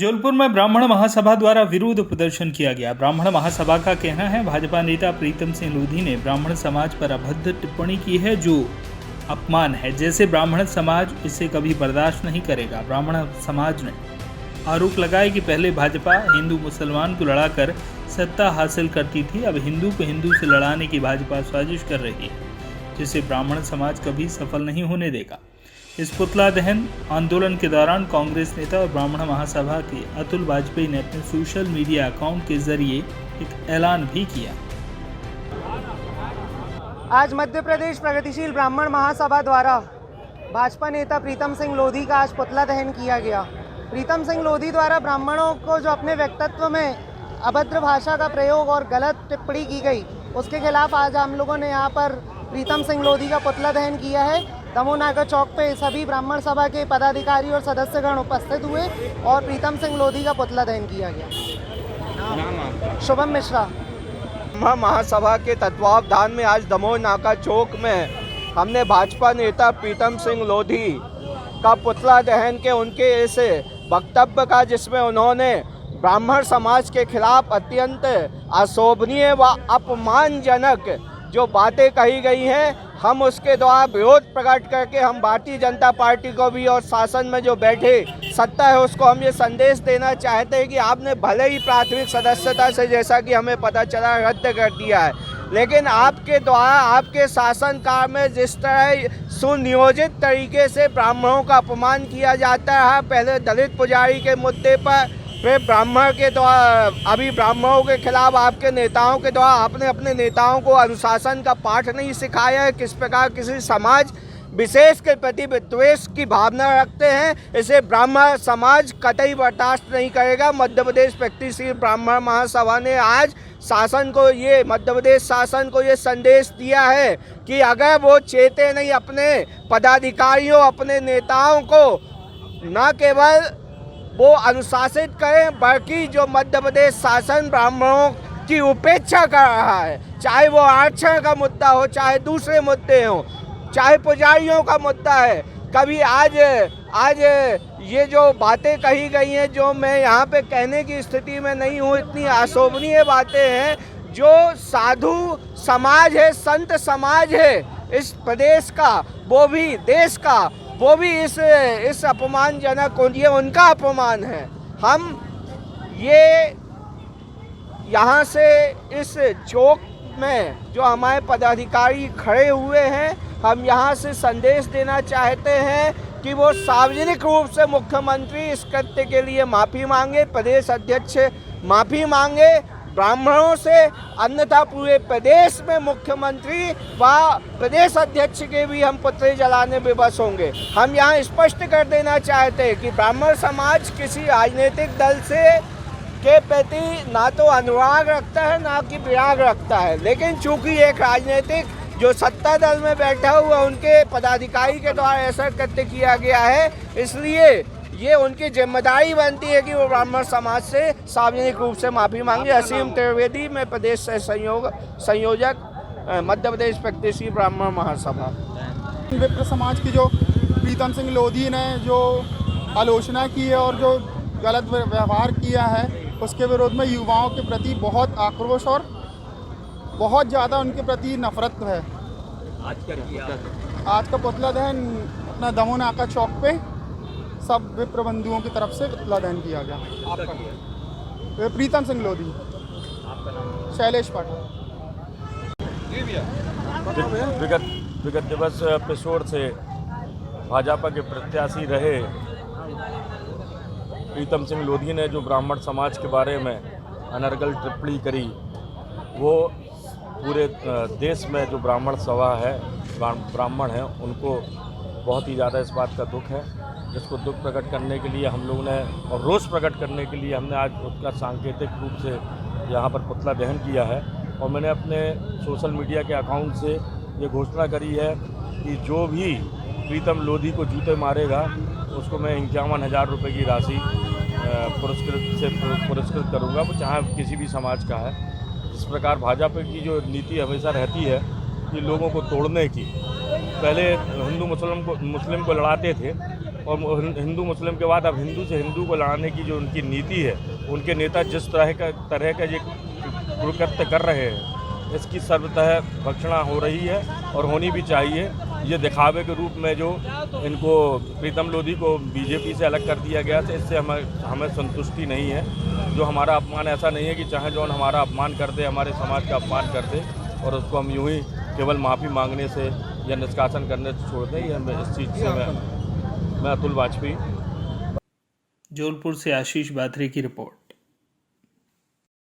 जौनपुर में ब्राह्मण महासभा द्वारा विरोध प्रदर्शन किया गया। ब्राह्मण महासभा का कहना है भाजपा नेता प्रीतम सिंह लोधी ने ब्राह्मण समाज पर अभद्र टिप्पणी की है जो अपमान है, जैसे ब्राह्मण समाज इसे कभी बर्दाश्त नहीं करेगा। ब्राह्मण समाज ने आरोप लगाया कि पहले भाजपा हिंदू मुसलमान को लड़ाकर सत्ता हासिल करती थी, अब हिंदू को हिंदू से लड़ाने की भाजपा साजिश कर रही है, जिसे ब्राह्मण समाज कभी सफल नहीं होने देगा। इस पुतला दहन आंदोलन के दौरान कांग्रेस नेता और ब्राह्मण महासभा के अतुल वाजपेयी ने अपने सोशल मीडिया अकाउंट के जरिए एक ऐलान भी किया। आज मध्य प्रदेश प्रगतिशील ब्राह्मण महासभा द्वारा भाजपा नेता प्रीतम सिंह लोधी का आज पुतला दहन किया गया। प्रीतम सिंह लोधी द्वारा ब्राह्मणों को जो अपने व्यक्तित्व में अभद्र भाषा का प्रयोग और गलत टिप्पणी की गई, उसके खिलाफ आज हम लोगों ने यहाँ पर प्रीतम सिंह लोधी का पुतला दहन किया है। दमोह नाका चौक पे सभी ब्राह्मण सभा के पदाधिकारी और सदस्यगण उपस्थित हुए और प्रीतम सिंह लोधी का पुतला दहन किया गया। शुभम मिश्रा। महासभा के तत्वावधान में आज दमोह नाका चौक में हमने भाजपा नेता प्रीतम सिंह लोधी का पुतला दहन के उनके इस वक्तव्य का, जिसमें उन्होंने ब्राह्मण समाज के खिलाफ अत्यंत अशोभनीय व अपमानजनक जो बातें कही गई हैं, हम उसके द्वारा विरोध प्रकट करके हम भारतीय जनता पार्टी को भी और शासन में जो बैठे सत्ता है उसको हम ये संदेश देना चाहते हैं कि आपने भले ही प्राथमिक सदस्यता से, जैसा कि हमें पता चला, रद्द कर दिया है, लेकिन आपके द्वारा आपके शासनकाल में जिस तरह सुनियोजित तरीके से ब्राह्मणों का अपमान किया जाता है, पहले दलित पुजारी के मुद्दे पर, फिर ब्राह्मण के द्वारा, अभी ब्राह्मणों के खिलाफ आपके नेताओं के द्वारा आपने अपने नेताओं को अनुशासन का पाठ नहीं सिखाया है, किस प्रकार किसी समाज विशेष के प्रति विद्वेष की भावना रखते हैं, इसे ब्राह्मण समाज कतई बर्दाश्त नहीं करेगा। मध्य प्रदेश प्रगतिशील ब्राह्मण महासभा ने आज शासन को मध्य प्रदेश शासन को ये संदेश दिया है कि अगर वो चेते नहीं अपने पदाधिकारियों, अपने नेताओं को न केवल वो अनुशासित करें, बल्कि जो मध्य प्रदेश शासन ब्राह्मणों की उपेक्षा कर रहा है, चाहे वो आरक्षण का मुद्दा हो, चाहे दूसरे मुद्दे हो, चाहे पुजारियों का मुद्दा है, कभी आज ये जो बातें कही गई हैं, जो मैं यहाँ पे कहने की स्थिति में नहीं हूँ, इतनी अशोभनीय बातें हैं, जो साधु समाज है, संत समाज है इस प्रदेश का, वो भी देश का, वो भी इस अपमानजनक, ये उनका अपमान है। हम ये यहाँ से इस चौक में जो हमारे पदाधिकारी खड़े हुए हैं, हम यहाँ से संदेश देना चाहते हैं कि वो सार्वजनिक रूप से मुख्यमंत्री इस कृत्य के लिए माफ़ी मांगे, प्रदेश अध्यक्ष माफ़ी मांगे ब्राह्मणों से, अन्यथा पूरे प्रदेश में मुख्यमंत्री व प्रदेश अध्यक्ष के भी हम पुतले जलाने विवश होंगे। हम यहाँ स्पष्ट कर देना चाहते हैं कि ब्राह्मण समाज किसी राजनीतिक दल से के प्रति ना तो अनुराग रखता है, ना कि विराग रखता है, लेकिन चूंकि एक राजनीतिक जो सत्ता दल में बैठा हुआ उनके पदाधिकारी के द्वारा ऐसा कृत्य किया गया है, इसलिए ये उनकी जिम्मेदारी बनती है कि वो ब्राह्मण समाज से सार्वजनिक रूप से माफ़ी मांगे। असीम त्रिवेदी, मैं प्रदेश से संयोजक, मध्य प्रदेश प्रगतिशील ब्राह्मण महासभा। विप्र समाज की जो प्रीतम सिंह लोधी ने जो आलोचना की है और जो गलत व्यवहार किया है, उसके विरोध में युवाओं के प्रति बहुत आक्रोश और बहुत ज़्यादा उनके प्रति नफरत है। आज का पुतला दहन अपना दमोह नाका चौक पे सब विप्र बंधुओं की तरफ से पुतला दहन किया गया। प्रीतम सिंह लोधी। शैलेश पाठक। विगत दिवस एपिसोड से भाजपा के प्रत्याशी रहे प्रीतम सिंह लोधी ने जो ब्राह्मण समाज के बारे में अनर्गल टिप्पणी करी, वो पूरे देश में जो ब्राह्मण सभा है, ब्राह्मण हैं, उनको बहुत ही ज़्यादा इस बात का दुख है, जिसको दुख प्रकट करने के लिए हम लोगों ने और रोष प्रकट करने के लिए हमने आज उसका सांकेतिक रूप से यहाँ पर पुतला दहन किया है। और मैंने अपने सोशल मीडिया के अकाउंट से ये घोषणा करी है कि जो भी प्रीतम लोधी को जूते मारेगा उसको मैं 51,000 रुपये की राशि पुरस्कृत करूँगा, वो चाहे किसी भी समाज का है। इस प्रकार भाजपा की जो नीति हमेशा रहती है कि लोगों को तोड़ने की, पहले हिंदू मुस्लिम को लड़ाते थे, और हिंदू मुस्लिम के बाद अब हिंदू से हिंदू को लड़ाने की जो उनकी नीति है, उनके नेता जिस तरह का ये कुकृत्य कर रहे हैं, इसकी सर्वतः भर्त्सना हो रही है और होनी भी चाहिए। ये दिखावे के रूप में जो इनको प्रीतम लोधी को बीजेपी से अलग कर दिया गया था, इससे हमें संतुष्टि नहीं है। जो हमारा अपमान ऐसा नहीं है कि चाहे जौन हमारा अपमान कर दे, हमारे समाज का अपमान कर दे और उसको हम यूँ ही केवल माफ़ी मांगने से या निष्कासन करने से छोड़ दें। इस चीज़ से मैं अतुल वाजपेयी। जौनपुर से आशीष बाथरे की रिपोर्ट।